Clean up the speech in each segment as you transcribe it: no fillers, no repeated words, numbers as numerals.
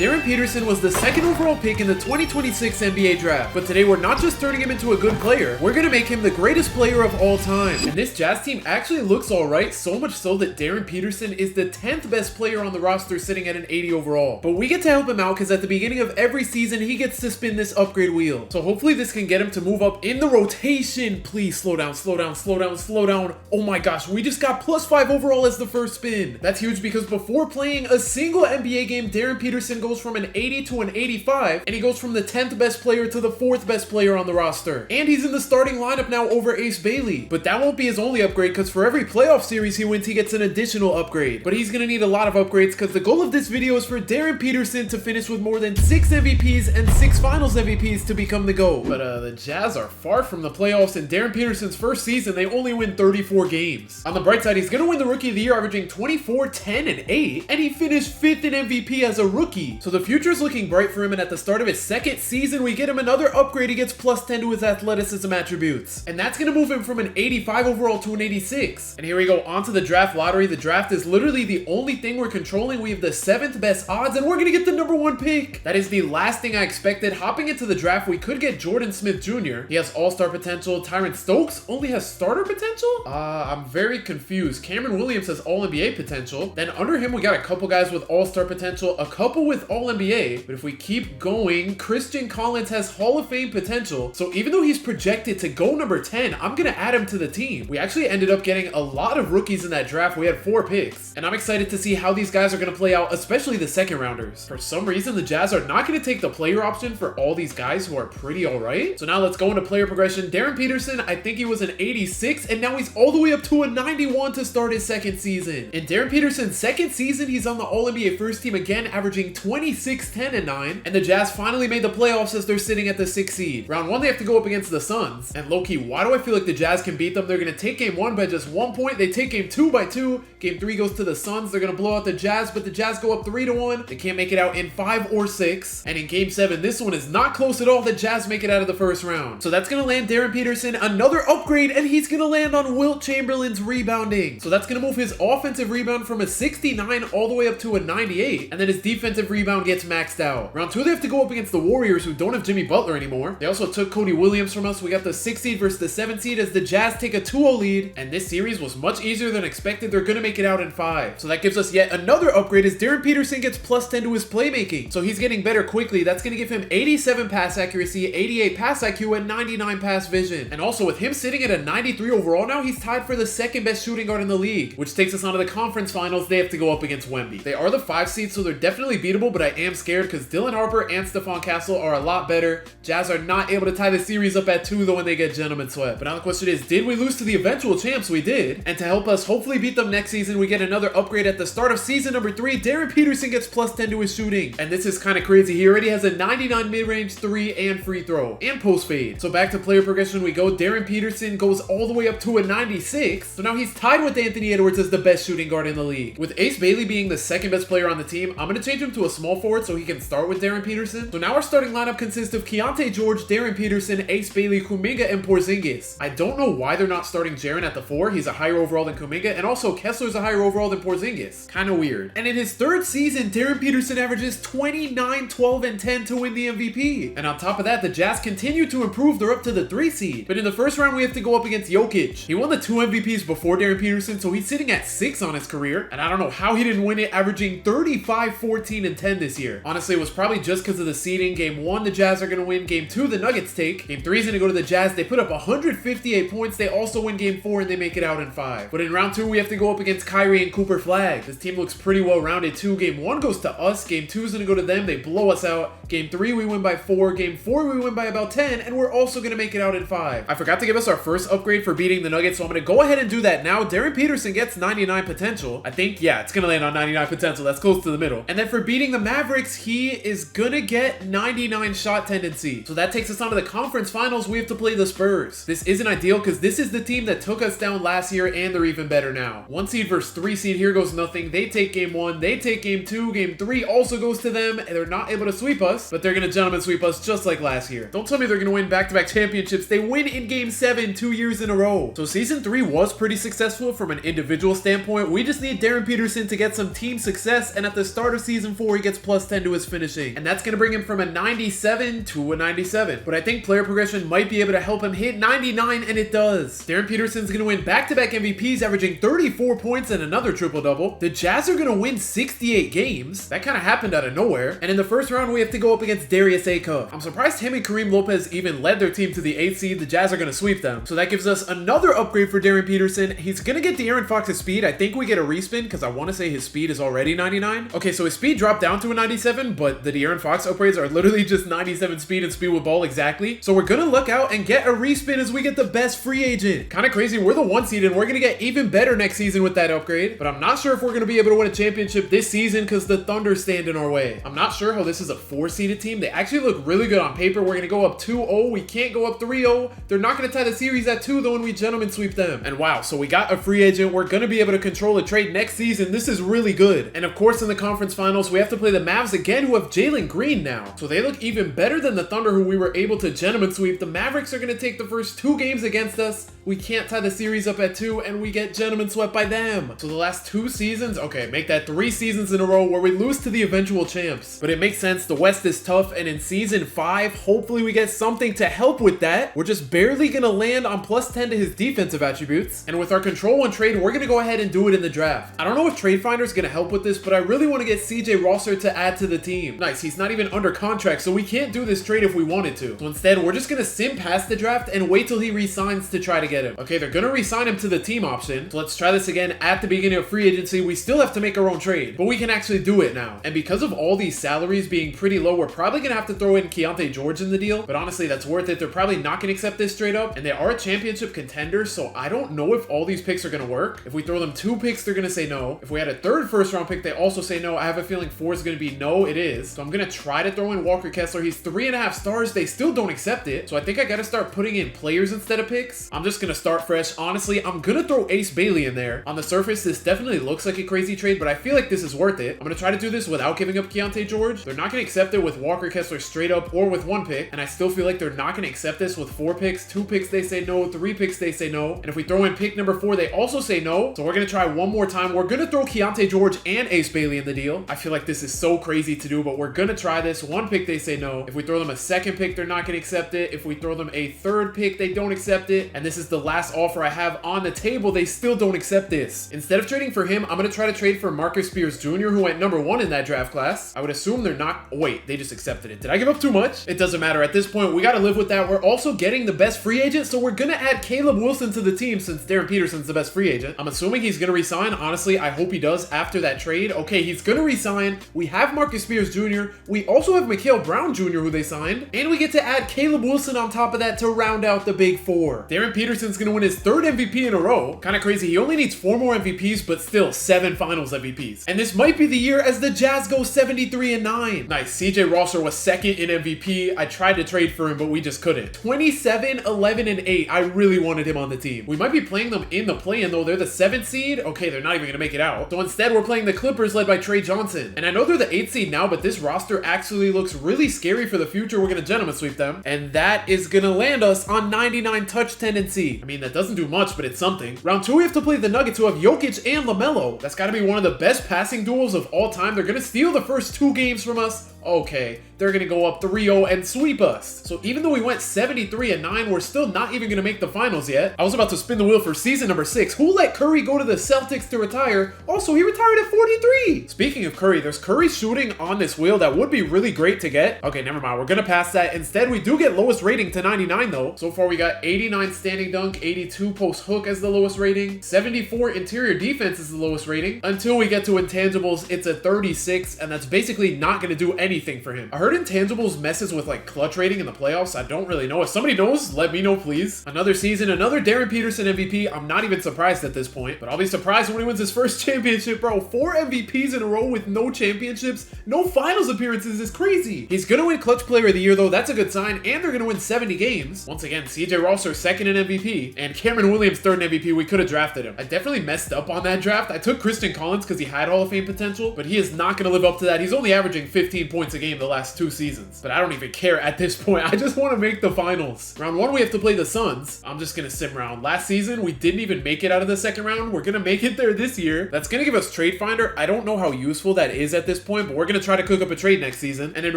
Darryn Peterson was the second overall pick in the 2026 NBA draft, but today we're not just turning him into a good player, we're gonna make him the greatest player of all time. And this Jazz team actually looks alright, so much so that Darryn Peterson is the 10th best player on the roster sitting at an 80 overall. But we get to help him out because at the beginning of every season, he gets to spin this upgrade wheel. So hopefully this can get him to move up in the rotation. Please slow down, slow down, slow down, slow down. Oh my gosh, we just got +5 overall as the first spin. That's huge because before playing a single NBA game, Darryn Peterson goes from an 80 to an 85, and he goes from the 10th best player to the 4th best player on the roster. And he's in the starting lineup now over Ace Bailey. But that won't be his only upgrade because for every playoff series he wins, he gets an additional upgrade. But he's gonna need a lot of upgrades because the goal of this video is for Darryn Peterson to finish with more than 6 MVPs and 6 Finals MVPs to become the GOAT. But the Jazz are far from the playoffs. In Darryn Peterson's first season, they only win 34 games. On the bright side, he's gonna win the Rookie of the Year, averaging 24, 10, and 8, and he finished 5th in MVP as a rookie. So the future is looking bright for him, and at the start of his second season, we get him another upgrade. He gets +10 to his athleticism attributes, and that's gonna move him from an 85 overall to an 86. And here we go onto the draft lottery. The draft is literally the only thing we're controlling. We have the 7th best odds, and we're gonna get the #1 pick. That is the last thing I expected. Hopping into the draft, we could get Jordan Smith Jr. He has all-star potential. Tyron Stokes only has starter potential? I'm very confused. Cameron Williams has all-NBA potential. Then under him, we got a couple guys with all-star potential, a couple with all-NBA. But if we keep going, Christian Collins has Hall of Fame potential. So even though he's projected to go number 10, I'm gonna add him to the team. We actually ended up getting a lot of rookies in that draft. We had 4 picks. And I'm excited to see how these guys are gonna play out, especially the second rounders. For some reason, the Jazz are not gonna take the player option for all these guys who are pretty alright. So now let's go into player progression. Darryn Peterson, I think he was an 86, and now he's all the way up to a 91 to start his second season. In Darryn Peterson's second season, he's on the All-NBA first team again, averaging 26, 10, and 9. And the Jazz finally made the playoffs as they're sitting at the 6th seed. Round 1, they have to go up against the Suns. And low-key, why do I feel like the Jazz can beat them? They're gonna take game 1 by just 1 point. They take game 2 by 2. Game 3 goes to the Suns. They're gonna blow out the Jazz, but the Jazz go up 3-1. They can't make it out in 5 or 6. And in game 7, this one is not close at all. The Jazz make it out of the first round. So that's gonna land Darryn Peterson another upgrade, and he's gonna land on Wilt Chamberlain's rebounding. So that's gonna move his offensive rebound from a 69 all the way up to a 98, and then his defensive rebound gets maxed out. Round 2, they have to go up against the Warriors, who don't have Jimmy Butler anymore. They also took Cody Williams from us. We got the 6th seed versus the 7th seed as the Jazz take a 2-0 lead, and this series was much easier than expected. They're gonna make it out in 5. So that gives us yet another upgrade as Darryn Peterson gets +10 to his playmaking. So he's getting better quickly. That's gonna give him 87 pass accuracy, 88 pass IQ, and 99 pass vision. And also with him sitting at a 93 overall now, he's tied for the 2nd best shooting guard in the league, which takes us onto the conference finals. They have to go up against Wemby. They are the 5 seed, so they're definitely beatable, but I am scared because Dylan Harper and Stephon Castle are a lot better. Jazz are not able to tie the series up at 2 though when they get gentlemen swept. But now the question is, did we lose to the eventual champs? We did. And to help us hopefully beat them next season, we get another upgrade at the start of season number 3. Darryn Peterson gets +10 to his shooting. And this is kind of crazy. He already has a 99 mid-range 3 and free throw and post fade. So back to player progression we go. Darryn Peterson goes all the way up to a 96. So now he's tied with Anthony Edwards as the best shooting guard in the league. With Ace Bailey being the 2nd best player on the team, I'm going to change him to a small forward so he can start with Darryn Peterson. So now our starting lineup consists of Keontae George, Darryn Peterson, Ace Bailey, Kuminga, and Porzingis. I don't know why they're not starting Jaren at the 4. He's a higher overall than Kuminga, and also Kessler's a higher overall than Porzingis. Kind of weird. And in his 3rd season, Darryn Peterson averages 29, 12, and 10 to win the MVP. And on top of that, the Jazz continue to improve. They're up to the 3 seed. But in the first round, we have to go up against Jokic. He won the 2 MVPs before Darryn Peterson, so he's sitting at 6 on his career. And I don't know how he didn't win it, averaging 35, 14, and 10 this year. Honestly, it was probably just because of the seeding. Game 1, the Jazz are going to win. Game 2, the Nuggets take. Game 3 is going to go to the Jazz. They put up 158 points. They also win game 4, and they make it out in 5. But in round 2, we have to go up against Kyrie and Cooper Flag. This team looks pretty well rounded too. Game 1 goes to us. Game 2 is going to go to them. They blow us out. Game 3, we win by 4. Game 4, we win by about 10, and we're also going to make it out in 5. I forgot to give us our first upgrade for beating the Nuggets, so I'm going to go ahead and do that now. Darryn Peterson gets 99 potential. I think, yeah, it's going to land on 99 potential. That's close to the middle. And then for beating the Mavericks, he is going to get 99 shot tendency. So that takes us on to the conference finals. We have to play the Spurs. This isn't ideal because this is the team that took us down last year, and they're even better now. 1 seed versus 3 seed. Here goes nothing. They take game 1. They take game 2. Game 3 also goes to them, and they're not able to sweep us, but they're going to gentlemen sweep us just like last year. Don't tell me they're going to win back-to-back championships. They win in game 7 2 years in a row. So season 3 was pretty successful from an individual standpoint. We just need Darryn Peterson to get some team success, and at the start of season 4, he gets gets plus 10 to his finishing. And that's going to bring him from a 97 to a 97. But I think player progression might be able to help him hit 99, and it does. Darryn Peterson's going to win back-to-back MVPs, averaging 34 points and another triple-double. The Jazz are going to win 68 games. That kind of happened out of nowhere. And in the first round, we have to go up against Darius Acuff. I'm surprised him and Kareem Lopez even led their team to the 8th seed. The Jazz are going to sweep them. So that gives us another upgrade for Darryn Peterson. He's going to get De'Aaron Fox's speed. I think we get a respin because I want to say his speed is already 99. Okay, so his speed dropped down to a 97, but the De'Aaron Fox upgrades are literally just 97 speed and speed with ball exactly. So we're going to look out and get a respin as we get the best free agent. Kind of crazy. We're the 1 seed and we're going to get even better next season with that upgrade. But I'm not sure if we're going to be able to win a championship this season because the Thunder stand in our way. I'm not sure how this is a 4-seeded team. They actually look really good on paper. We're going to go up 2-0. We can't go up 3-0. They're not going to tie the series at 2 though when we gentlemen sweep them. And wow, so we got a free agent. We're going to be able to control a trade next season. This is really good. And of course in the conference finals, we have to play the Mavs again, who have Jalen Green now. So they look even better than the Thunder, who we were able to gentlemen sweep. The Mavericks are going to take the first 2 games against us. We can't tie the series up at 2 and we get gentlemen swept by them. So the last 2 seasons, okay, make that 3 seasons in a row where we lose to the eventual champs. But it makes sense. The West is tough, and in season 5, hopefully we get something to help with that. We're just barely going to land on plus 10 to his defensive attributes. And with our control 1 trade, we're going to go ahead and do it in the draft. I don't know if Trade Finder is going to help with this, but I really want to get CJ Rosser to add to the team. Nice, he's not even under contract, so we can't do this trade if we wanted to. So instead, we're just going to sim past the draft and wait till he re-signs to try to get him. Okay, they're going to re-sign him to the team option. So let's try this again at the beginning of free agency. We still have to make our own trade, but we can actually do it now. And because of all these salaries being pretty low, we're probably going to have to throw in Keontae George in the deal, but honestly, that's worth it. They're probably not going to accept this straight up, and they are a championship contender, so I don't know if all these picks are going to work. If we throw them 2 picks, they're going to say no. If we had a 3rd first-round pick, they also say no. I have a feeling 4 is going to be no, it is. So I'm going to try to throw in Walker Kessler. He's 3.5 stars. They still don't accept it, so I think I got to start putting in players instead of picks. I'm just going to start fresh. Honestly, I'm going to throw Ace Bailey in there. On the surface, this definitely looks like a crazy trade, but I feel like this is worth it. I'm going to try to do this without giving up Keontae George. They're not going to accept it with Walker Kessler straight up or with 1 pick, and I still feel like they're not going to accept this with 4 picks. 2 picks, they say no. 3 picks, they say no. And if we throw in pick number 4, they also say no. So we're going to try one more time. We're going to throw Keontae George and Ace Bailey in the deal. I feel like this is so crazy to do, but we're going to try this. 1 pick, they say no. If we throw them a 2nd pick, they're not going to accept it. If we throw them a 3rd pick, they don't accept it. And this is the last offer I have on the table. They still don't accept this. Instead of trading for him, I'm going to try to trade for Marcus Spears Jr., who went number 1 in that draft class. I would assume they're not... Oh, wait, they just accepted it. Did I give up too much? It doesn't matter. At this point, we got to live with that. We're also getting the best free agent, so we're going to add Caleb Wilson to the team since Darryn Peterson's the best free agent. I'm assuming he's going to resign. Honestly, I hope he does after that trade. Okay, he's going to resign. We have Marcus Spears Jr. We also have Mikal Brown Jr., who they signed. And we get to add Caleb Wilson on top of that to round out the big 4. Darryn Peterson's going to win his 3rd MVP in a row. Kind of crazy. He only needs 4 more MVPs, but still 7 finals MVPs. And this might be the year as the Jazz go 73-9. Nice. CJ Rosser was 2nd in MVP. I tried to trade for him, but we just couldn't. 27, 11, and 8. I really wanted him on the team. We might be playing them in the play-in, though. They're the 7th seed. Okay, they're not even going to make it out. So instead, we're playing the Clippers led by Trey Johnson. And I know they're the 8th seed now, but this roster actually looks really scary for the future. We're going to gentlemen sweep them. And that is going to land us on 99 touch tendency. I mean, that doesn't do much, but it's something. Round 2, we have to play the Nuggets, who have Jokic and LaMelo. That's got to be one of the best passing duels of all time. They're going to steal the first 2 games from us. Okay, they're going to go up 3-0 and sweep us. So even though we went 73-9, we're still not even going to make the finals yet. I was about to spin the wheel for season number 6. Who let Curry go to the Celtics to retire? Also, he retired at 43. Speaking of Curry, there's Curry shooting on this wheel that would be really great to get. Okay, never mind. We're going to pass that. Instead, we do get lowest rating to 99 though. So far, we got 89 standing dunk, 82 post hook as the lowest rating, 74 interior defense is the lowest rating. Until we get to intangibles, it's a 36, and that's basically not going to do anything for him. I heard intangibles messes with like clutch rating in the playoffs. I don't really know. If somebody knows, let me know, please. Another season, another Darryn Peterson MVP. I'm not even surprised at this point, but I'll be surprised when he wins his first championship, bro. 4 MVPs in a row with no championships, no finals appearances is crazy. He's gonna win clutch player of the year though. That's a good sign, and they're gonna win 70 games. Once again, CJ Rosser 2nd in MVP, and Cameron Williams 3rd in MVP. We could have drafted him. I definitely messed up on that draft. I took Christian Collins because he had Hall of Fame potential, but he is not gonna live up to that. He's only averaging 15 points points a game the last 2 seasons. But I don't even care at this point. I just want to make the finals. Round 1, we have to play the Suns. I'm just going to sim round. Last season, we didn't even make it out of the second round. We're going to make it there this year. That's going to give us Trade Finder. I don't know how useful that is at this point, but we're going to try to cook up a trade next season. And in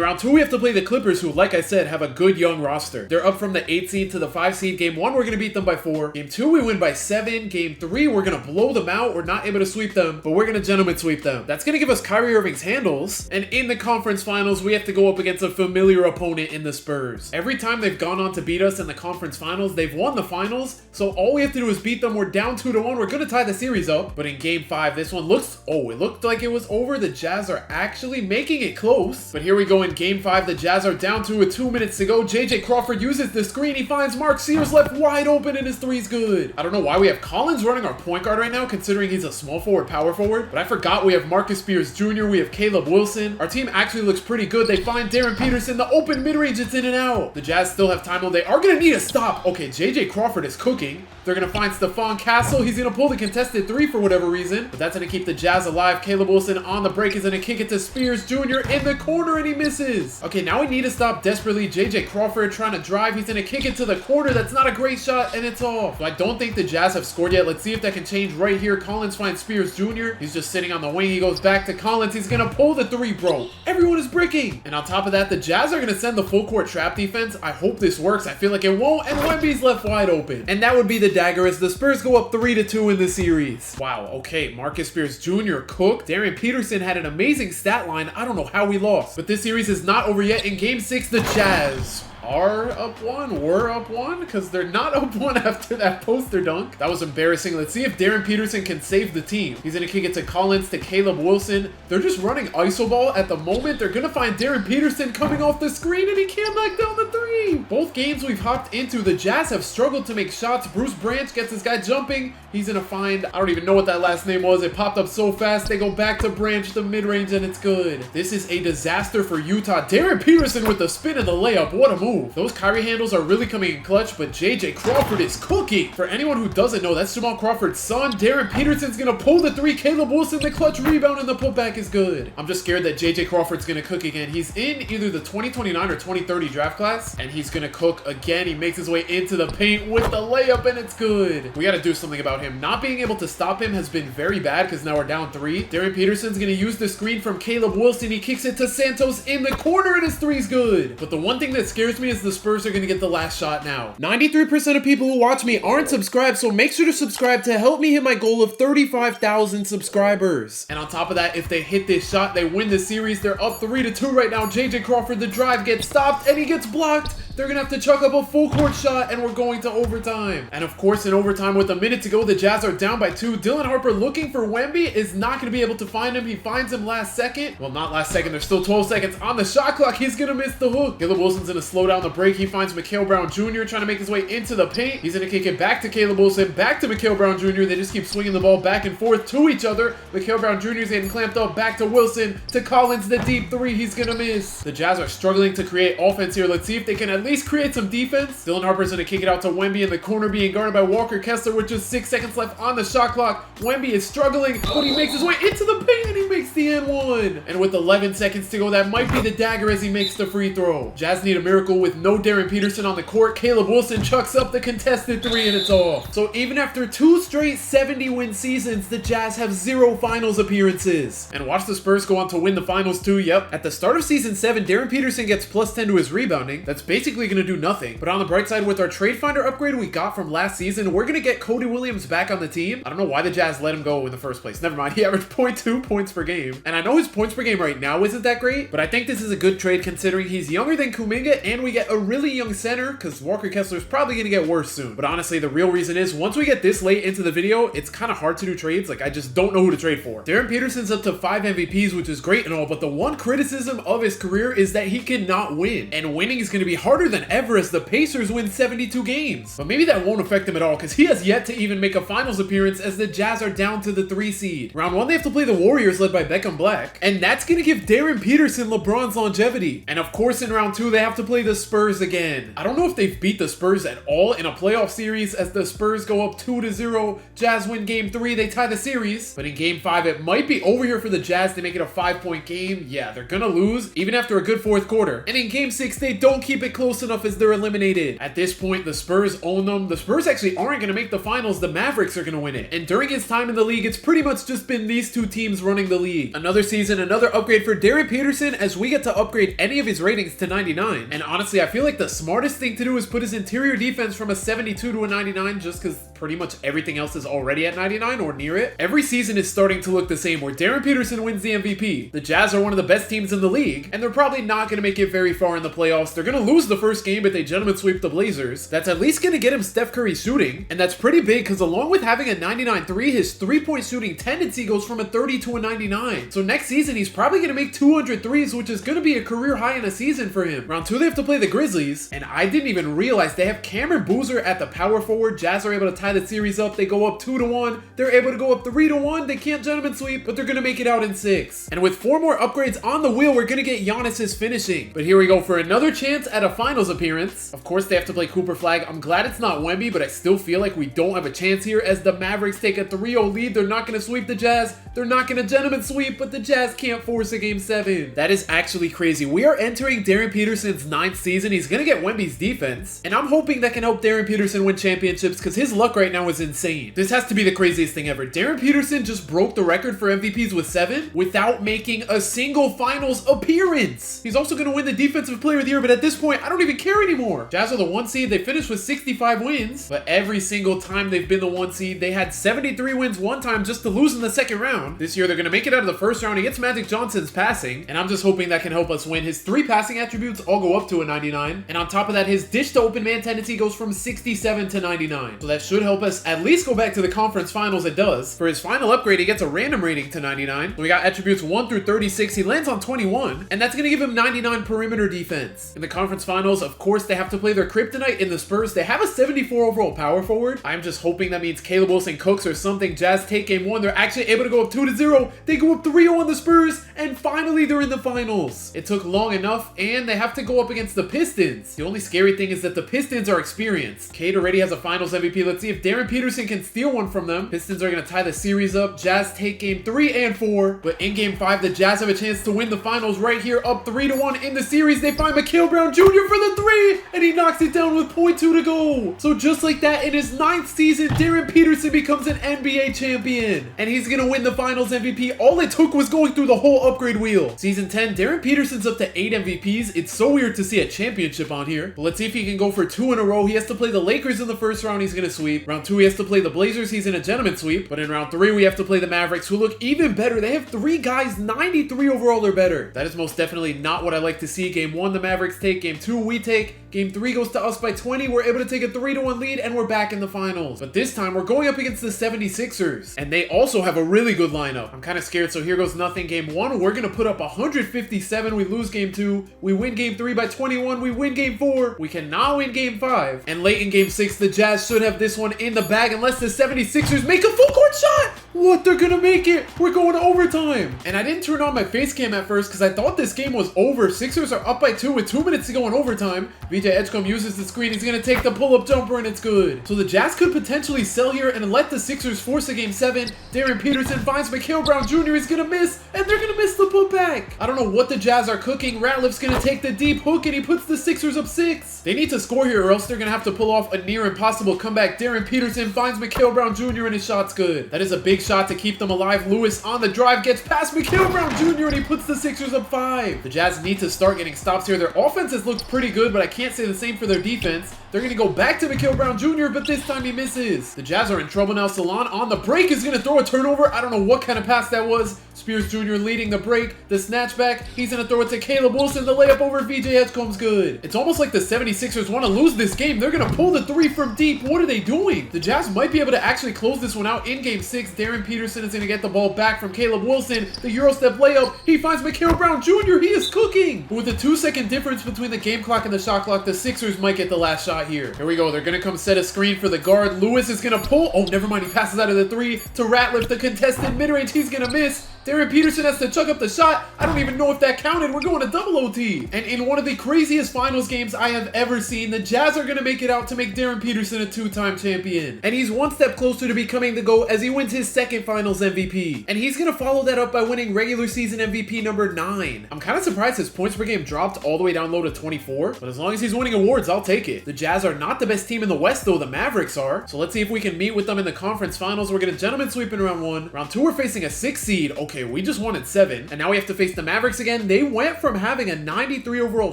round 2, we have to play the Clippers, who, like I said, have a good young roster. They're up from the 8 seed to the 5 seed. Game 1, we're going to beat them by 4. Game 2, we win by 7. Game 3, we're going to blow them out. We're not able to sweep them, but we're going to gentleman sweep them. That's going to give us Kyrie Irving's handles. And in the conference finals, we have to go up against a familiar opponent in the Spurs. Every time they've gone on to beat us in the conference finals, they've won the finals. So all we have to do is beat them. We're down 2-1. We're going to tie the series up. But in game 5, this one looks, it looked like it was over. The Jazz are actually making it close. But here we go in game 5. The Jazz are down 2 with 2 minutes to go. JJ Crawford uses the screen. He finds Mark Sears left wide open and his three's good. I don't know why we have Collins running our point guard right now, considering he's a small forward, power forward. But I forgot we have Marcus Spears Jr. We have Caleb Wilson. Our team actually looks pretty good. They find Darryn Peterson. The open mid-range, it's in and out. The Jazz still have time though. They are going to need a stop. Okay, JJ Crawford is cooking. They're going to find Stephon Castle. He's going to pull the contested 3 for whatever reason. But that's going to keep the Jazz alive. Caleb Wilson on the break is going to kick it to Spears Jr. in the corner and he misses. Okay, now we need to stop desperately. JJ Crawford trying to drive. He's going to kick it to the corner. That's not a great shot and it's off. So I don't think the Jazz have scored yet. Let's see if that can change right here. Collins finds Spears Jr. He's just sitting on the wing. He goes back to Collins. He's going to pull the 3, bro. Everyone is bricking. And on top of that, the Jazz are going to send the full court trap defense. I hope this works. I feel like it won't. And Wemby's left wide open. And that would be the dagger as the Spurs go up 3-2 in the series. Wow, okay, Marcus Spears Jr. cooked. Darryn Peterson had an amazing stat line. I don't know how we lost. But this series is not over yet. In game 6, the Jazz are up 1. We're up 1 because they're not up 1 after that poster dunk. That was embarrassing. Let's see if Darryn Peterson can save the team. He's going to kick it to Collins, to Caleb Wilson. They're just running iso ball at the moment. They're going to find Darryn Peterson coming off the screen and he can't knock down the 3. Both games we've hopped into, the Jazz have struggled to make shots. Bruce Branch gets this guy jumping. He's going to find, I don't even know what that last name was. It popped up so fast. They go back to Branch, the mid-range, and it's good. This is a disaster for Utah. Darryn Peterson with the spin and the layup. What a move. Those Kyrie handles are really coming in clutch, but JJ Crawford is cooking. For anyone who doesn't know, that's Jamal Crawford's son. Darryn Peterson's gonna pull the 3. Caleb Wilson, the clutch rebound, and the putback is good. I'm just scared that JJ Crawford's gonna cook again. He's in either the 2029 or 2030 draft class, and he's gonna cook again. He makes his way into the paint with the layup, and it's good. We gotta do something about him. Not being able to stop him has been very bad because now we're down 3. Darryn Peterson's gonna use the screen from Caleb Wilson. He kicks it to Santos in the corner, and his 3's good. But the one thing that scares me is the Spurs are going to get the last shot now. 93% of people who watch me aren't subscribed, so make sure to subscribe to help me hit my goal of 35,000 subscribers. And on top of that, if they hit this shot, they win the series. They're up 3-2 right now. JJ Crawford, the drive gets stopped, and he gets blocked. They're going to have to chuck up a full court shot, and we're going to overtime. And of course, in overtime with a minute to go, the Jazz are down by 2. Dylan Harper looking for Wemby is not going to be able to find him. He finds him last second. Well, not last second. There's still 12 seconds on the shot clock. He's going to miss the hook. Caleb Wilson's going to slow down the break. He finds Mikal Brown Jr. trying to make his way into the paint. He's going to kick it back to Caleb Wilson, back to Mikal Brown Jr. They just keep swinging the ball back and forth to each other. Mikal Brown Jr. is getting clamped up, back to Wilson, to Collins, the deep 3. He's going to miss. The Jazz are struggling to create offense here. Let's see if they can at least create some defense. Dylan Harper's going to kick it out to Wemby in the corner, being guarded by Walker Kessler with just 6 seconds left on the shot clock. Wemby is struggling, but he makes his way into the paint and he makes the N1. And with 11 seconds to go, that might be the dagger as he makes the free throw. Jazz need a miracle with no Darryn Peterson on the court. Caleb Wilson chucks up the contested 3 and it's off. So even after 2 straight 70-win seasons, the Jazz have 0 finals appearances. And watch the Spurs go on to win the finals too. Yep. At the start of season 7, Darryn Peterson gets +10 to his rebounding. That's basically going to do nothing. But on the bright side, with our trade finder upgrade we got from last season, we're going to get Cody Williams back on the team. I don't know why the Jazz let him go in the first place. Never mind. He averaged 0.2 points per game. And I know his points per game right now isn't that great, but I think this is a good trade considering he's younger than Kuminga and we get a really young center because Walker Kessler is probably going to get worse soon. But honestly, the real reason is once we get this late into the video, it's kind of hard to do trades. Like, I just don't know who to trade for. Darryn Peterson's up to 5 MVPs, which is great and all, but the one criticism of his career is that he cannot win. And winning is going to be harder than ever as the Pacers win 72 games. But maybe that won't affect him at all because he has yet to even make a finals appearance as the Jazz are down to the 3 seed. Round 1, they have to play the Warriors led by Beckham Black. And that's going to give Darryn Peterson LeBron's longevity. And of course, in round 2, they have to play the Spurs again. I don't know if they've beat the Spurs at all in a playoff series, as the Spurs go up 2-0. Jazz win game 3, they tie the series. But in game 5, it might be over here for the Jazz to make it a 5-point game. Yeah, they're gonna lose, even after a good fourth quarter. And in game 6, they don't keep it close enough as they're eliminated. At this point, the Spurs own them. The Spurs actually aren't gonna make the finals. The Mavericks are gonna win it. And during his time in the league, it's pretty much just been these two teams running the league. Another season, another upgrade for Darryn Peterson, as we get to upgrade any of his ratings to 99. And honestly, I feel like the smartest thing to do is put his interior defense from a 72 to a 99, just because pretty much everything else is already at 99 or near it. Every season is starting to look the same, where Darryn Peterson wins the MVP. The Jazz are one of the best teams in the league, and they're probably not going to make it very far in the playoffs. They're going to lose the first game, but they gentlemen sweep the Blazers. That's at least going to get him Steph Curry shooting, and that's pretty big because along with having a 99-3, his three-point shooting tendency goes from a 30 to a 99. So next season, he's probably going to make 200 threes, which is going to be a career high in a season for him. Round 2, they have to play the Grizzlies, and I didn't even realize they have Cameron Boozer at the power forward. Jazz are able to tie the series up. They go up 2-1. They're able to go up 3-1. They can't gentlemen sweep, but they're going to make it out in 6. And with 4 more upgrades on the wheel, we're going to get Giannis's finishing. But here we go for another chance at a finals appearance. Of course, they have to play Cooper Flag. I'm glad it's not Wemby, but I still feel like we don't have a chance here as the Mavericks take a 3-0 lead. They're not going to sweep the Jazz. They're not going to gentlemen sweep, but the Jazz can't force a game 7. That is actually crazy. We are entering Darryn Peterson's 9th season. He's going to get Wemby's defense, and I'm hoping that can help Darryn Peterson win championships because his luck right now is insane. This has to be the craziest thing ever. Darryn Peterson just broke the record for MVPs with 7 without making a single finals appearance. He's also going to win the defensive player of the year, but at this point, I don't even care anymore. Jazz are the 1 seed. They finished with 65 wins, but every single time they've been the 1 seed, they had 73 wins one time just to lose in the second round. This year, they're going to make it out of the first round against Magic Johnson's passing, and I'm just hoping that can help us win. His 3 passing attributes all go up to a 99, and on top of that, his dish to open man tendency goes from 67 to 99. So that should help us at least go back to the conference finals. It does. For his final upgrade, he gets a random rating to 99. So we got attributes 1 through 36. He lands on 21, and that's going to give him 99 perimeter defense. In the conference finals, of course, they have to play their kryptonite in the Spurs. They have a 74 overall power forward. I'm just hoping that means Caleb Wilson cooks or something. Jazz take game 1. They're actually able to go up 2-0. They go up 3-0 on the Spurs, and finally they're in the finals. It took long enough, and they have to go up against the Pistons. The only scary thing is that the Pistons are experienced. Cade already has a finals MVP. Let's see if Darryn Peterson can steal one from them. Pistons are going to tie the series up. Jazz take game 3 and 4, but in game 5, the Jazz have a chance to win the finals right here, up 3-1 in the series. They find Mikal Brown Jr. for the 3, and he knocks it down with 0.2 to go. So just like that, in his 9th season, Darryn Peterson becomes an NBA champion, and he's going to win the finals MVP. All it took was going through the whole upgrade wheel. Season 10, Darryn Peterson's up to 8 MVPs. It's so weird to see a championship on here, but let's see if he can go for 2 in a row. He has to play the Lakers in the first round. He's going to sweep. Round 2, he has to play the Blazers. He's in a gentleman sweep. But in round 3, we have to play the Mavericks, who look even better. They have 3 guys 93 overall or better. That is most definitely not what I like to see. Game 1, the Mavericks take. Game 2, we take. Game 3 goes to us by 20. We're able to take a 3-1 lead, and we're back in the finals. But this time, we're going up against the 76ers, and they also have a really good lineup. I'm kind of scared, so here goes nothing. Game 1, we're going to put up 157. We lose game 2. We win game 3 by 21. We win game 4. We cannot win game 5. And late in game 6, the Jazz should have this one in the bag unless the 76ers make a full court shot. What? They're gonna make it. We're going to overtime. And I didn't turn on my face cam at first because I thought this game was over. Sixers are up by 2 with 2 minutes to go in overtime. VJ Edgecombe uses the screen. He's gonna take the pull-up jumper, and it's good. So the Jazz could potentially sell here and let the Sixers force a game 7. Darryn Peterson finds Mikal Brown Jr. He's gonna miss, and they're gonna miss the putback. I don't know what the Jazz are cooking. Ratliff's gonna take the deep hook, and he puts the Sixers up 6. They need to score here, or else they're gonna have to pull off a near impossible comeback. Darryn Peterson finds Mikal Brown Jr. and his shot's good. That is a big shot to keep them alive. Lewis on the drive gets past Mikal Brown Jr. and he puts the Sixers up 5. The Jazz need to start getting stops here. Their offense has looked pretty good, but I can't say the same for their defense. They're going to go back to Mikal Brown Jr., but this time he misses. The Jazz are in trouble now. Salon on the break is going to throw a turnover. I don't know what kind of pass that was. Spears Jr. leading the break. The snatchback. He's going to throw it to Caleb Wilson. The layup over VJ Edgecombe's good. It's almost like the 76ers want to lose this game. They're going to pull the 3 from deep. What are they doing? The Jazz might be able to actually close this one out in game 6. Darryn Peterson is going to get the ball back from Caleb Wilson. The Euro step layup. He finds Mikal Brown Jr. He is cooking. But with a 2-second difference between the game clock and the shot clock, the Sixers might get the last shot here. Here we go. They're going to come set a screen for the guard. Lewis is going to pull. Oh, never mind. He passes out of the 3 to Ratliff, the contested mid-range. He's going to miss. Darryn Peterson has to chuck up the shot. I don't even know if that counted. We're going to double OT. And in one of the craziest finals games I have ever seen, the Jazz are going to make it out to make Darryn Peterson a two-time champion. And he's one step closer to becoming the GOAT as he wins his second finals MVP. And he's going to follow that up by winning regular season MVP number 9. I'm kind of surprised his points per game dropped all the way down low to 24, but as long as he's winning awards, I'll take it. The Jazz are not the best team in the West, though the Mavericks are. So let's see if we can meet with them in the conference finals. We're going to gentlemen sweep in round 1. Round 2, we're facing a 6 seed. Okay, we just won at 7. And now we have to face the Mavericks again. They went from having a 93 overall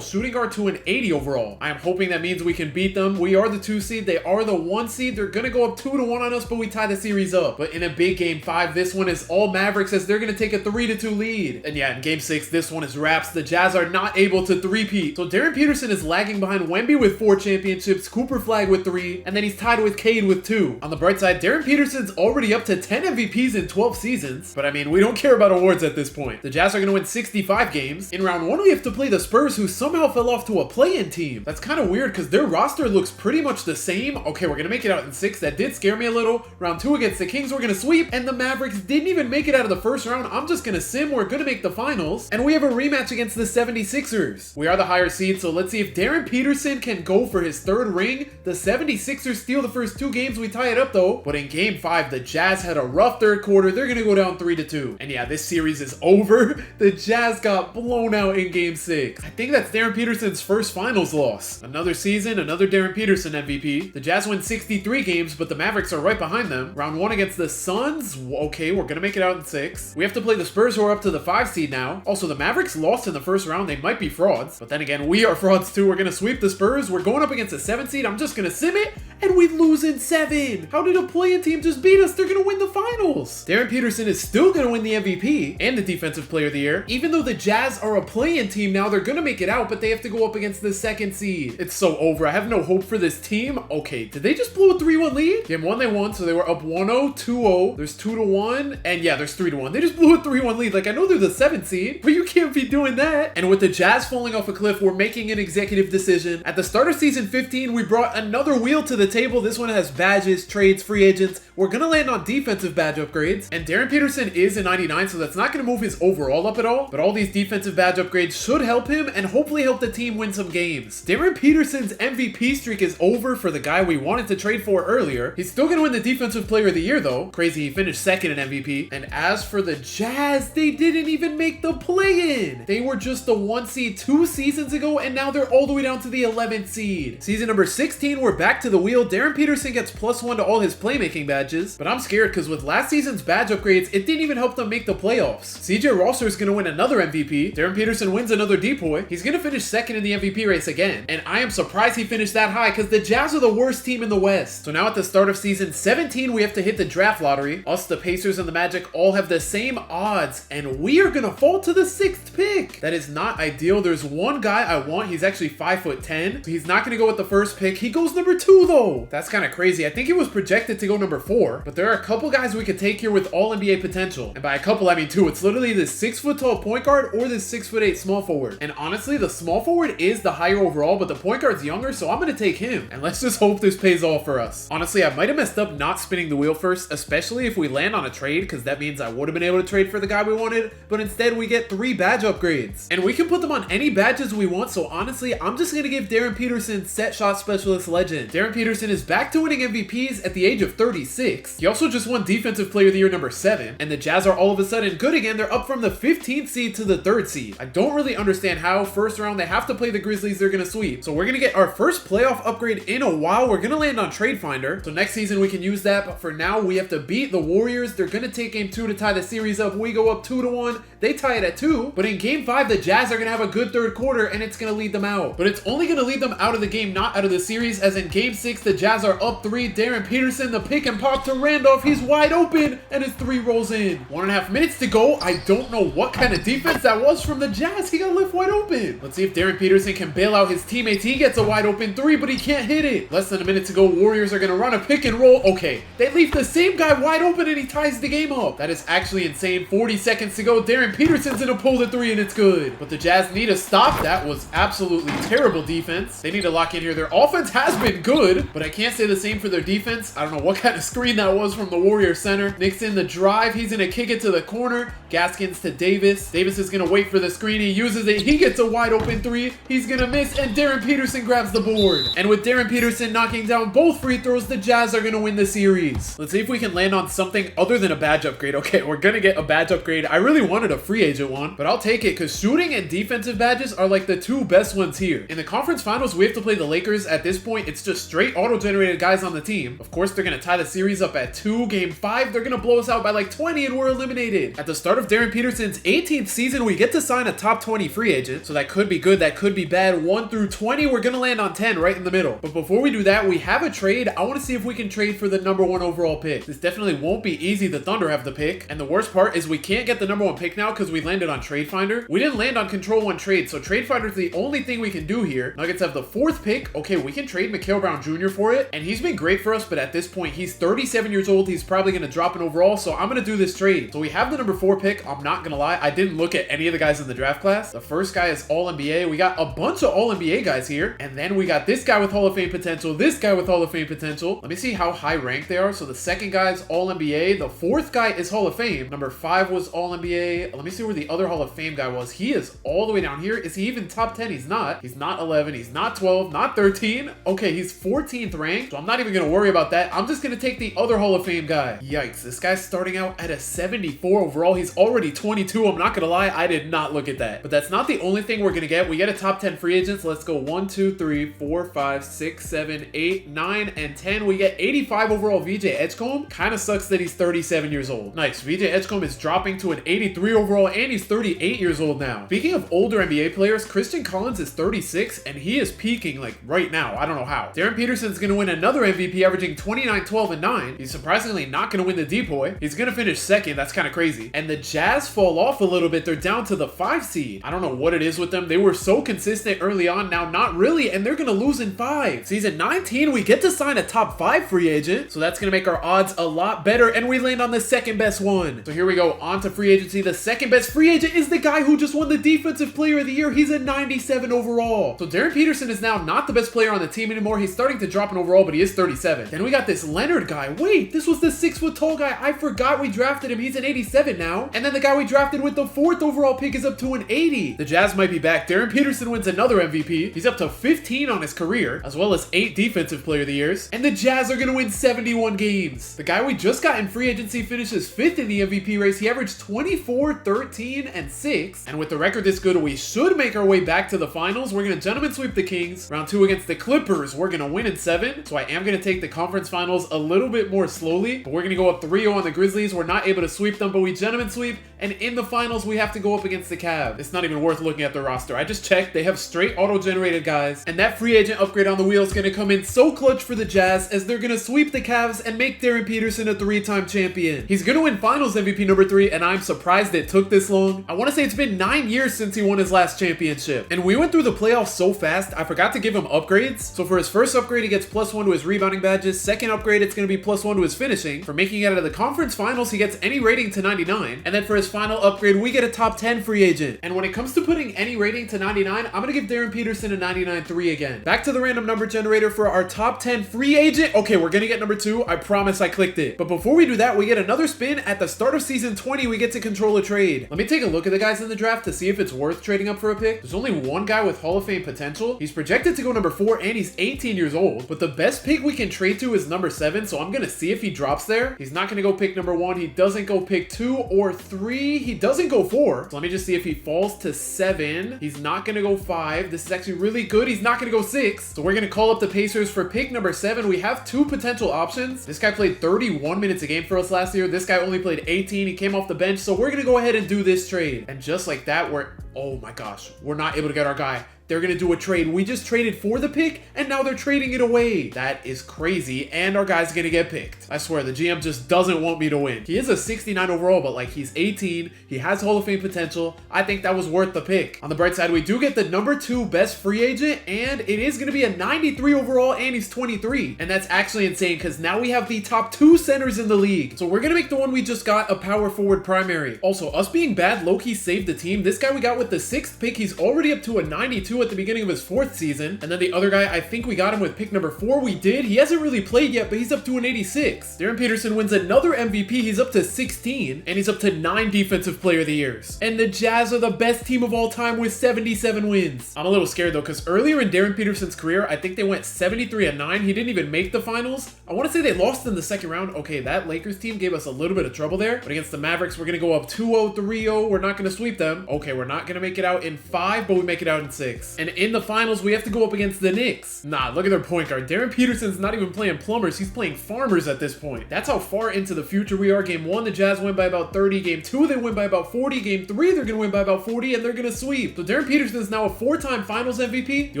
shooting guard to an 80 overall. I am hoping that means we can beat them. We are the 2 seed. They are the 1 seed. They're going to go up 2-1 on us, but we tie the series up. But in a big game 5, this one is all Mavericks as they're going to take a 3-2 lead. And yeah, in game 6, this one is wraps. The Jazz are not able to three-peat. So Darryn Peterson is lagging behind Wemby with 4 championships, Cooper Flag with 3, and then he's tied with Cade with 2. On the bright side, Darryn Peterson's already up to 10 MVPs in 12 seasons. But I mean, we don't care about awards at this point. The Jazz are going to win 65 games. In round 1, we have to play the Spurs, who somehow fell off to a play-in team. That's kind of weird because their roster looks pretty much the same. Okay, we're going to make it out in 6. That did scare me a little. Round 2 against the Kings, we're going to sweep, and the Mavericks didn't even make it out of the first round. I'm just going to sim. We're going to make the finals, and we have a rematch against the 76ers. We are the higher seed, so let's see if Darryn Peterson can go for his 3rd ring. The 76ers steal the first 2 games. We tie it up though, but in game 5, the Jazz had a rough 3rd quarter. They're going to go down 3-2. And yeah, this series is over. The Jazz got blown out in game 6. I think that's Darryn Peterson's first finals loss. Another season, another Darryn Peterson MVP. The Jazz win 63 games, but the Mavericks are right behind them. Round 1 against the Suns. Okay, we're going to make it out in 6. We have to play the Spurs, who are up to the 5 seed now. Also, the Mavericks lost in the first round. They might be frauds, but then again, we are frauds too. We're going to sweep the Spurs. We're going up against a 7 seed. I'm just going to sim it, and we lose in 7. How did a play-in team just beat us? They're going to win the finals. Darryn Peterson is still going to win the MVP and the Defensive Player of the Year. Even though the Jazz are a play-in team now, they're going to make it out, but they have to go up against the 2nd seed. It's so over. I have no hope for this team. Okay, did they just blow a 3-1 lead? Game 1 they won, so they were up 1-0, 2-0. There's 2-1, and yeah, there's 3-1. They just blew a 3-1 lead. Like, I know they're the 7th seed, but you can't be doing that. And with the Jazz falling off a cliff, we're making an executive decision. At the start of season 15, we brought another wheel to the table. This one has badges, trades, free agents. We're going to land on defensive badge upgrades, and Darryn Peterson is a 99, so that's not going to move his overall up at all, but all these defensive badge upgrades should help him and hopefully help the team win some games. Darryn Peterson's MVP streak is over for the guy we wanted to trade for earlier. He's still going to win the Defensive Player of the Year though. Crazy, he finished 2nd in MVP. And as for the Jazz, they didn't even make the play-in. They were just the 1 seed 2 seasons ago, and now they're all the way down to the 11th seed. Season number 16, we're back to the wheel. Darryn Peterson gets +1 to all his playmaking badges, but I'm scared because with last season's badge upgrades, it didn't even help them make the playoffs. CJ Rosser is going to win another MVP. Darryn Peterson wins another depoy. He's going to finish 2nd in the MVP race again, and I am surprised he finished that high because the Jazz are the worst team in the West. So now at the start of season 17, we have to hit the draft lottery. Us, the Pacers, and the Magic all have the same odds, and we are going to fall to the 6th pick. That is not ideal. There's one guy I want. He's actually 5'10", so he's not going to go with the first pick. He goes number 2 though. That's kind of crazy. I think he was projected to go number 4, but there are a couple guys we could take here with all NBA potential. And by a couple, I mean 2. It's literally this 6-foot tall point guard or this 6'8" small forward. And honestly, the small forward is the higher overall, but the point guard's younger, so I'm going to take him. And let's just hope this pays off for us. Honestly, I might have messed up not spinning the wheel first, especially if we land on a trade, because that means I would have been able to trade for the guy we wanted, but instead we get 3 badge upgrades. And we can put them on any badges we want, so honestly, I'm just going to give Darryn Peterson Set Shot Specialist Legend. Darryn Peterson is back to winning MVPs at the age of 36. He also just won Defensive Player of the Year number 7, and the Jazz are all of a sudden good again. They're up from the 15th seed to the 3rd seed. I don't really understand how. First round, they have to play the Grizzlies. They're going to sweep. So we're going to get our first playoff upgrade in a while. We're going to land on Trade Finder. So next season we can use that, but for now we have to beat the Warriors. They're going to take game 2 to tie the series up. We go up 2-1. They tie it at 2, but in game 5, the Jazz are going to have a good 3rd quarter, and it's going to lead them out. But it's only going to lead them out of the game, not out of the series, as in game 6, the Jazz are up 3. Darryn Peterson, the pick and pop to Randolph. He's wide open, and his 3 rolls in. 1.5 minutes to go. I don't know what kind of defense that was from the Jazz. He got left wide open. Let's see if Darryn Peterson can bail out his teammates. He gets a wide open 3, but he can't hit it. Less than a minute to go. Warriors are going to run a pick and roll. Okay, they leave the same guy wide open, and he ties the game up. That is actually insane. 40 seconds to go. Darryn Darryn Peterson's gonna pull the three and it's good. But the Jazz need to stop. That was absolutely terrible defense. They need to lock in here. Their offense has been good, but I can't say the same for their defense. I don't know what kind of screen that was from the Warrior center. Knicks in the drive. He's gonna kick it to the corner. Gaskins to Davis. Davis is gonna wait for the screen. He uses it. He gets a wide open three. He's gonna miss, and Darryn Peterson grabs the board. And with Darryn Peterson knocking down both free throws, the Jazz are gonna win the series. Let's see if we can land on something other than a badge upgrade. Okay, we're gonna get a badge upgrade. I really wanted a free agent one, but I'll take it because shooting and defensive badges are like the two best ones here. In the conference finals, we have to play the Lakers. At this point, it's just straight auto-generated guys on the team. Of course, they're gonna tie the series up at 2. Game 5, they're gonna blow us out by like 20 and we're eliminated. At the start of Darryn Peterson's 18th season, we get to sign a top 20 free agent. So that could be good, that could be bad. 1 through 20, we're gonna land on 10 right in the middle. But before we do that, we have a trade. I want to see if we can trade for the #1 overall pick. This definitely won't be easy. The Thunder have the pick. And the worst part is we can't get the #1 pick now because we landed on Trade Finder. We didn't land on Control 1 trade, so Trade Finder is the only thing we can do here. Nuggets have the 4th pick. Okay, we can trade Mikal Brown Jr. for it. And he's been great for us, but at this point, he's 37 years old. He's probably going to drop an overall, so I'm going to do this trade. So we have the #4 pick. I'm not going to lie. I didn't look at any of the guys in the draft class. The first guy is All-NBA. We got a bunch of All-NBA guys here. And then we got this guy with Hall of Fame potential, this guy with Hall of Fame potential. Let me see how high ranked they are. So the second guy is All-NBA. The 4th guy is Hall of Fame. Number 5 was All-NBA. Let me see where the other Hall of Fame guy was. He is all the way down here. Is he even top 10? He's not. He's not 11. He's not 12. Not 13. Okay, he's 14th ranked. So I'm not even going to worry about that. I'm just going to take the other Hall of Fame guy. Yikes. This guy's starting out at a 74 overall. He's already 22. I'm not going to lie. I did not look at that. But that's not the only thing we're going to get. We get a top 10 free agent. So let's go 1, 2, 3, 4, 5, 6, 7, 8, 9, and 10. We get 85 overall VJ Edgecombe. Kind of sucks that he's 37 years old. Nice. VJ Edgecombe is dropping to an 83 overall, and he's 38 years old now. Speaking of older NBA players, Christian Collins is 36, and he is peaking like right now. I don't know how. Darryn Peterson's going to win another MVP, averaging 29, 12, and 9. He's surprisingly not going to win the Depoy. He's going to finish 2nd. That's kind of crazy. And the Jazz fall off a little bit. They're down to the 5 seed. I don't know what it is with them. They were so consistent early on. Now, not really, and they're going to lose in 5. Season 19, we get to sign a top 5 free agent, so that's going to make our odds a lot better, and we land on the 2nd best one. So here we go, on to free agency. The 2nd best free agent is the guy who just won the Defensive Player of the Year. He's a 97 overall. So Darryn Peterson is now not the best player on the team anymore. He's starting to drop an overall, but he is 37. Then we got this Leonard guy. Wait, this was the 6-foot tall guy. I forgot we drafted him. He's an 87 now. And then the guy we drafted with the 4th overall pick is up to an 80. The Jazz might be back. Darryn Peterson wins another MVP. He's up to 15 on his career, as well as 8 Defensive Player of the Years. And the Jazz are going to win 71 games. The guy we just got in free agency finishes 5th in the MVP race. He averaged 24, 13, and 6. And with the record this good, we should make our way back to the finals. We're going to gentlemen sweep the Kings. Round 2 against the Clippers. We're going to win in 7. So I am going to take the conference finals a little bit more slowly. But we're going to go up 3-0 on the Grizzlies. We're not able to sweep them, but we gentlemen sweep. And in the finals, we have to go up against the Cavs. It's not even worth looking at the roster. I just checked. They have straight auto-generated guys. And that free agent upgrade on the wheel is going to come in so clutch for the Jazz, as they're going to sweep the Cavs and make Darryn Peterson a 3-time champion. He's going to win finals MVP number 3, and I'm surprised it took this long. I want to say it's been 9 years since he won his last championship. And we went through the playoffs so fast, I forgot to give him upgrades. So for his first upgrade, he gets +1 to his rebounding badges. Second upgrade, it's going to be +1 to his finishing. For making it out of the conference finals, he gets any rating to 99. And then for his final upgrade, we get a top 10 free agent. And when it comes to putting any rating to 99, I'm going to give Darryn Peterson a 99.3 again. Back to the random number generator for our top 10 free agent. Okay, we're going to get number 2. I promise I clicked it. But before we do that, we get another spin. At the start of season 20, we get to control a trade. Let me take a look at the guys in the draft to see if it's worth trading up for a pick. There's only one guy with Hall of Fame potential. He's projected to go number 4, and he's 18 years old. But the best pick we can trade to is number 7, so I'm going to see if he drops there. He's not going to go pick number 1. He doesn't go pick 2 or 3. He doesn't go 4. So let me just see if he falls to 7. He's not going to go 5. This is actually really good. He's not going to go 6. So we're going to call up the Pacers for pick number 7. We have 2 potential options. This guy played 31 minutes a game for us last year. This guy only played 18. He came off the bench. So we're going to go ahead and do this trade. And just like that, we're Oh my gosh, we're not able to get our guy. They're going to do a trade. We just traded for the pick, and now they're trading it away. That is crazy, and our guy's going to get picked. I swear, the GM just doesn't want me to win. He is a 69 overall, but like he's 18. He has Hall of Fame potential. I think that was worth the pick. On the bright side, we do get the number 2 best free agent, and it is going to be a 93 overall, and he's 23. And that's actually insane, because now we have the top 2 centers in the league. So we're going to make the one we just got a power forward primary. Also, us being bad low-key saved the team. This guy we got with the 6th pick, he's already up to a 92 at the beginning of his 4th season. And then the other guy, I think we got him with pick number 4. We did. He hasn't really played yet, but he's up to an 86. Darryn Peterson wins another MVP. He's up to 16, and he's up to 9 Defensive Player of the Years. And the Jazz are the best team of all time with 77 wins. I'm a little scared though, because earlier in Darryn Peterson's career, I think they went 73-9. He didn't even make the finals. I want to say they lost in the second round. Okay, that Lakers team gave us a little bit of trouble there, but against the Mavericks, we're going to go up 2-0, 3-0. We're not going to sweep them. Okay, we're not going to make it out in 5, but we make it out in 6. And in the finals, we have to go up against the Knicks. Nah, look at their point guard. Darryn Peterson's not even playing plumbers. He's playing farmers at this point. That's how far into the future we are. Game 1, the Jazz win by about 30. Game 2, they win by about 40. Game 3, they're going to win by about 40, and they're going to sweep. So Darryn Peterson is now a 4-time finals MVP. The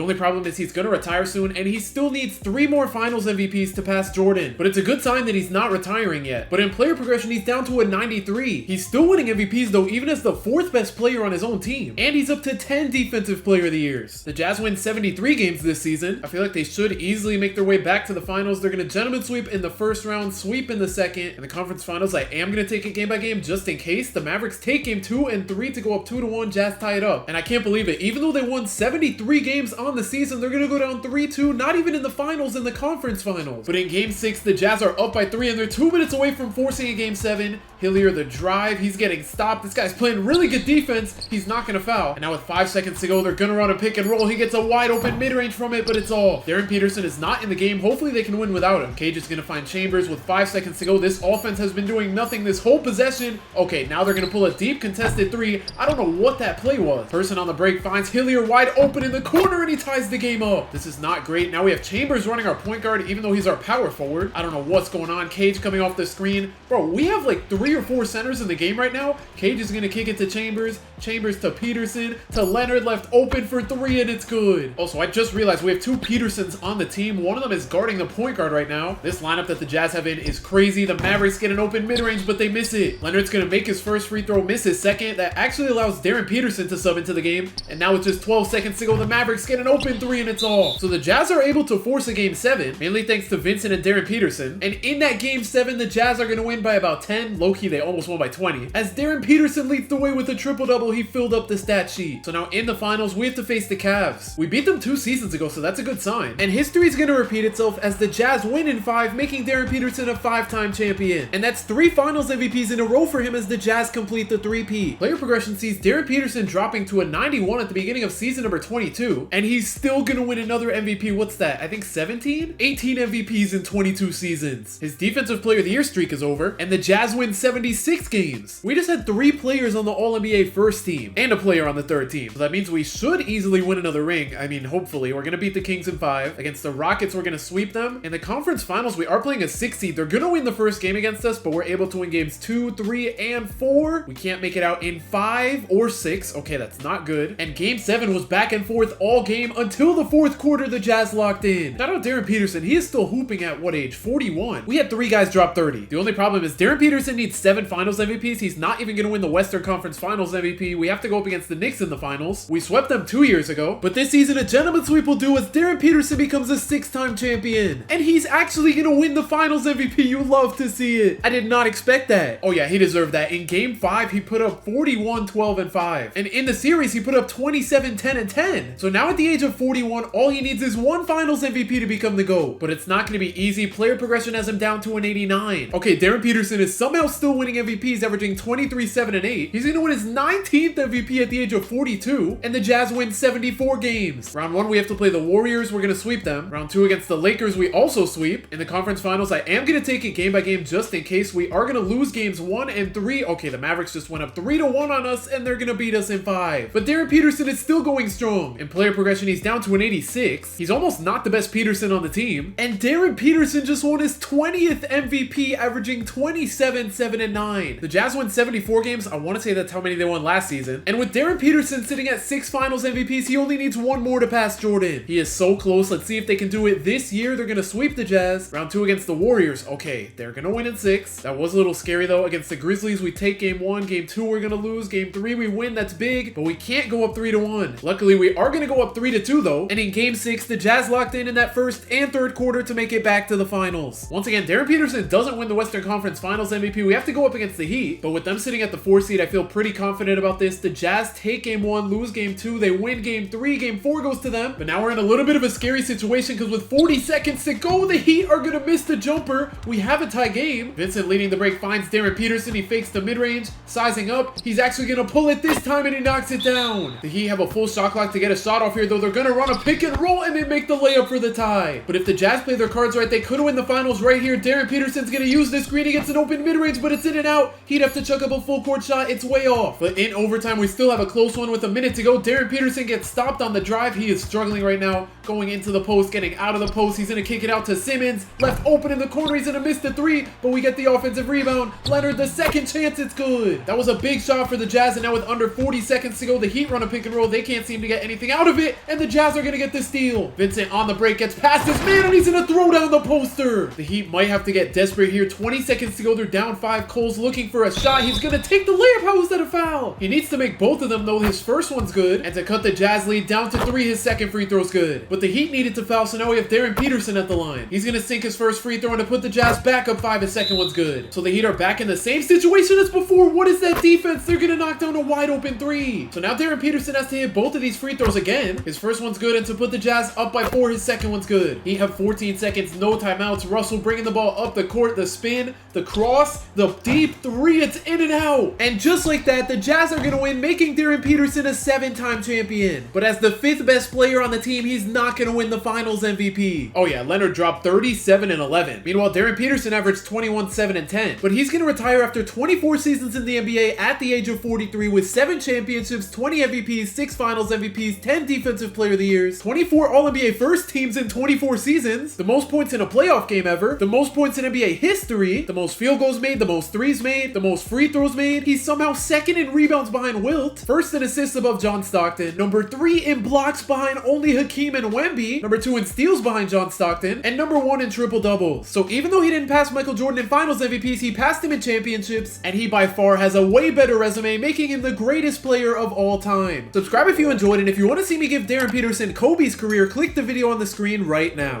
only problem is he's going to retire soon, and he still needs 3 more finals MVPs to pass Jordan. But it's a good sign that he's not retiring yet. But in player progression, he's down to a 93. He's still winning MVPs though, even as the 4th best player on his own team. And he's up to 10 Defensive Player of the Years. The Jazz win 73 games this season. I feel like they should easily make their way back to the finals. They're going to gentleman sweep in the first round, sweep in the second. In the conference finals, I am going to take it game by game just in case. The Mavericks take game 2 and 3 to go up 2-1. Jazz tie it up. And I can't believe it. Even though they won 73 games on the season, they're going to go down 3-2, not even in the finals, in the conference finals. But in game 6, the Jazz are up by 3 and they're 2 minutes away from forcing a game 7. Hillier, the drive, he's getting stopped. This guy's playing really good defense. He's not going to foul. And now with 5 seconds to go, they're going to run a pick and roll. He gets a wide open mid-range from it, but it's all. Darryn Peterson is not in the game. Hopefully they can win without him. Cage is going to find Chambers with 5 seconds to go. This offense has been doing nothing this whole possession. Okay, now they're going to pull a deep contested 3. I don't know what that play was. Person on the break finds Hillier wide open in the corner, and he ties the game up. This is not great. Now we have Chambers running our point guard, even though he's our power forward. I don't know what's going on. Cage coming off the screen. Bro, we have like 3 or 4 centers in the game right now. Cage is going to kick it to Chambers. Chambers to Peterson. To Leonard, left open for 3, and it's good. Also, I just realized we have 2 Petersons on the team. One of them is guarding the point guard right now. This lineup that the Jazz have in is crazy. The Mavericks get an open mid-range, but they miss it. Leonard's going to make his first free throw, miss his second. That actually allows Darryn Peterson to sub into the game. And now with just 12 seconds to go, the Mavericks get an open 3, and it's all. So the Jazz are able to force a game 7, mainly thanks to Vincent and Darryn Peterson. And in that game 7, the Jazz are going to win by about 10. Low-key, they almost won by 20. As Darryn Peterson leads the way with a triple-double, he filled up the stat sheet. So now in the finals, we have to face the Cavs. We beat them 2 seasons ago, so that's a good sign. And history is going to repeat itself as the Jazz win in 5, making Darryn Peterson a 5-time champion. And that's 3 finals MVPs in a row for him as the Jazz complete the 3-peat. Player progression sees Darryn Peterson dropping to a 91 at the beginning of season number 22, and he's still going to win another MVP. What's that? I think 17? 18 MVPs in 22 seasons. His Defensive Player of the Year streak is over, and the Jazz win 76 games. We just had 3 players on the All-NBA first team, and a player on the 3rd team. So that means we should easily win another ring. I mean, hopefully. We're going to beat the Kings in 5. Against the Rockets, we're going to sweep them. In the conference finals, we are playing a 6 seed. They're going to win the first game against us, but we're able to win games 2, 3, and 4. We can't make it out in 5 or 6. Okay, that's not good. And game 7 was back and forth all game until the 4th quarter. The Jazz locked in. Shout out Darryn Peterson. He is still hooping at what age? 41. We had 3 guys drop 30. The only problem is Darryn Peterson needs 7 finals MVPs. He's not even going to win the Western Conference Finals MVP. We have to go up against the Knicks in the finals. We swept them 2 years ago, but this season a gentleman sweep will do as Darryn Peterson becomes a 6-time champion. And he's actually going to win the finals MVP. You love to see it. I did not expect that. Oh yeah, he deserved that. In game 5, he put up 41, 12, and 5. And in the series, he put up 27, 10, and 10. So now at the age of 41, all he needs is 1 finals MVP to become the GOAT. But it's not going to be easy. Player progression has him down to an 89. Okay, Darryn Peterson is somehow still winning MVPs, averaging 23, 7, and 8. He's going to win his 19th MVP at the age of 42. And the Jazz win 74 games. Round 1, we have to play the Warriors. We're going to sweep them. Round 2 against the Lakers, we also sweep. In the conference finals, I am going to take it game by game just in case. We are going to lose games 1 and 3. Okay, the Mavericks just went up 3-1 on us, and they're going to beat us in 5. But Darryn Peterson is still going strong. In player progression, he's down to an 86. He's almost not the best Peterson on the team. And Darryn Peterson just won his 20th MVP, averaging 27, 7, and 9. The Jazz won 74 games. I want to say that's how many they won last season. And with Darryn Peterson sitting at 6 finals MVPs, he only needs 1 more to pass Jordan. He is so close. Let's see if they can do it this year. They're gonna sweep the Jazz. Round 2 against the Warriors. Okay, they're gonna win in 6. That was a little scary though. Against the Grizzlies, we take game 1. Game 2, we're gonna lose. Game 3, we win. That's big, but we can't go up 3-1. Luckily, we are gonna go up 3-2 though. And in game 6, the Jazz locked in that first and third quarter to make it back to the finals. Once again, Darryn Peterson doesn't win the Western Conference Finals MVP. We have to go up against the Heat, but with them sitting at the 4 seed, I feel pretty confident about this. The Jazz take game 1, lose game 2. They win game 3. Game 4 goes to them. But now we're in a little bit of a scary situation because with 40 seconds to go, the Heat are gonna miss the jumper. We have a tie game. Vincent leading the break finds Darryn Peterson. He fakes the mid-range, sizing up. He's actually gonna pull it this time and he knocks it down. The Heat have a full shot clock to get a shot off here, though. They're gonna run a pick and roll and they make the layup for the tie. But if the Jazz play their cards right, they could win the finals right here. Darryn Peterson's gonna use this screen against an open mid-range, but it's in and out. He'd have to chuck up a full court shot. It's way off. But in overtime, we still have a close one with a minute to go. Darryn Peterson gets stopped on the drive. He is struggling right now, going into the post, getting out of the post. He's gonna kick it out to Simmons. Left open in the corner. He's gonna miss the 3, but we get the offensive rebound. Leonard, the second chance, it's good. That was a big shot for the Jazz, and now with under 40 seconds to go, the Heat run a pick and roll. They can't seem to get anything out of it, and the Jazz are gonna get the steal. Vincent on the break gets past his man, and he's gonna throw down the poster. The Heat might have to get desperate here. 20 seconds to go. They're down 5. Cole's looking for a shot. He's gonna take the layup. How is that a foul? He needs to make both of them, though. His first one's good, and to cut the Jazz lead down to 3, his second free throw's good. But the Heat needed to foul, so now we have Darryn Peterson at the line. He's gonna sink his first free throw and to put the Jazz back up 5. His second one's good. So the Heat are back in the same situation as before. What is that defense? They're gonna knock down a wide open 3. So now Darryn Peterson has to hit both of these free throws again. His first one's good, and to put the Jazz up by 4, his second one's good. Heat have 14 seconds, no timeouts. Russell bringing the ball up the court, the spin, the cross, the deep 3. It's in and out. And just like that, the Jazz are gonna win, making Darryn Peterson a 7-time champion. But as the 5th best player on the team, he's not gonna win the finals MVP. Oh yeah, Leonard dropped 37 and 11. Meanwhile, Darryn Peterson averaged 21, 7, and 10. But he's gonna retire after 24 seasons in the NBA at the age of 43 with 7 championships, 20 MVPs, 6 finals MVPs, 10 defensive player of the years, 24 All-NBA first teams in 24 seasons, the most points in a playoff game ever, the most points in NBA history, the most field goals made, the most threes made, the most free throws made. He's somehow 2nd in rebounds behind Wilt, 1st in assists above John Stockton, number 3 in blocks behind only Hakeem and Wemby, number 2 in steals behind John Stockton, and number 1 in triple doubles. So even though he didn't pass Michael Jordan in finals MVPs, he passed him in championships, and he by far has a way better resume, making him the greatest player of all time. Subscribe if you enjoyed, and if you want to see me give Darryn Peterson Kobe's career, click the video on the screen right now.